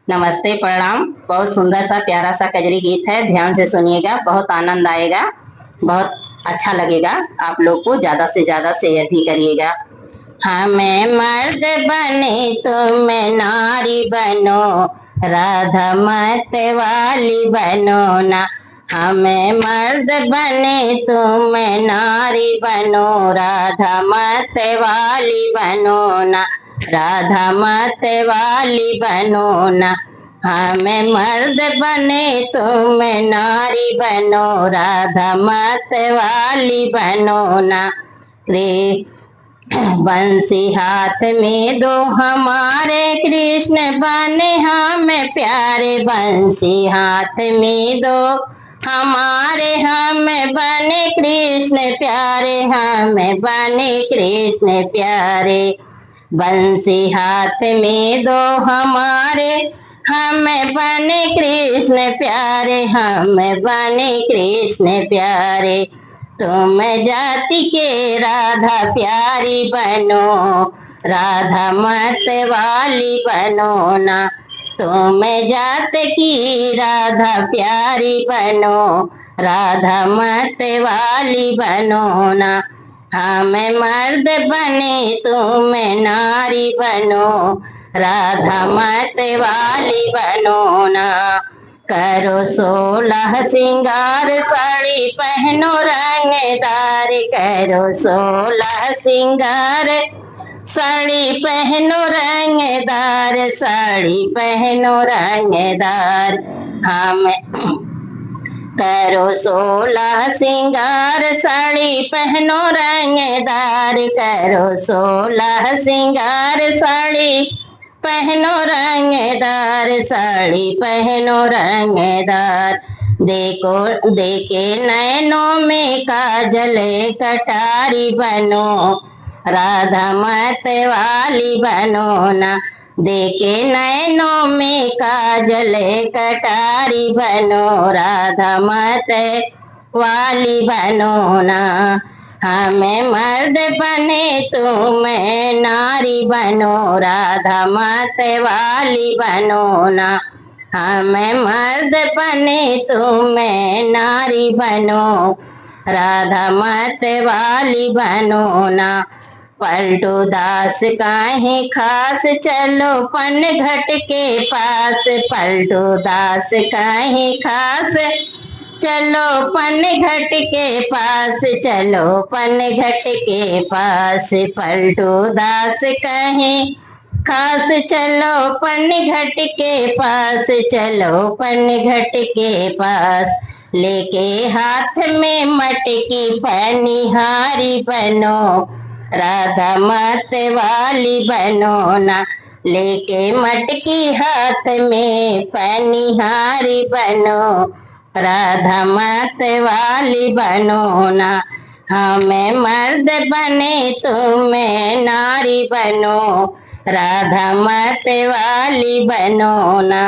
नमस्ते, प्रणाम। बहुत सुंदर सा प्यारा सा कजरी गीत है, ध्यान से सुनिएगा, बहुत आनंद आएगा, बहुत अच्छा लगेगा। आप लोग को ज्यादा से ज्यादा शेयर भी करिएगा। हमें मर्द बने तुम नारी बनो, राधा मत वाली बनो ना। हमें मर्द बने तुम नारी बनो, राधा मत वाली बनो ना, राधा मत वाली बनो ना। हमें मर्द बने तुम नारी बनो, राधा मत वाली बनो ना। बंसी हाथ में दो हमारे कृष्ण बने हमें प्यारे, बंसी हाथ में दो हमारे हमें बने कृष्ण प्यारे, हमें बने कृष्ण प्यारे। बंसी हाथ में दो हमारे हमें बने कृष्ण प्यारे, हमें बने कृष्ण प्यारे। तुम जाति के राधा प्यारी बनो, राधा मत वाली बनो ना। तुम जात की राधा प्यारी बनो, राधा मत वाली बनो ना। हमें मर्द बने तुम नारी बनो, राधा मत वाली बनो ना। करो 16 सिंगार, साड़ी पहनो रंगदार, करो 16 सिंगार, साड़ी पहनो रंगदार, साड़ी पहनो रंगदार। हम करो 16 सिंगार, साड़ी पहनो रंगदार, करो 16 सिंगार, साड़ी पहनो रंगदार, साड़ी पहनो रंगदार। देखो देखे नैनों में काजल कटारी बनो, राधा मत वाली बनो ना। देखे नैनों में काजल कटारी बनो, राधा मत वाली बनो ना। हमें मर्द बने तुम नारी बनो, राधा मत वाली बनो ना। हमें मर्द बने तुम नारी बनो, राधा मत वाली बनो ना। पलटू दास काहे खास, चलो पन घट के पास, पलटू दास काहे खास, चलो पन घट के पास, चलो पन घट के पास। पलटू दास कहे खास, चलो पन घट के पास, चलो पन घट के पास। लेके हाथ में मटकी पनिहारी बनो, राधा मत वाली बनो ना। लेके मटकी हाथ में पनिहारी बनो, राधा मत वाली बनो ना। हमें मर्द बने तुम नारी बनो, राधा मत वाली बनो ना।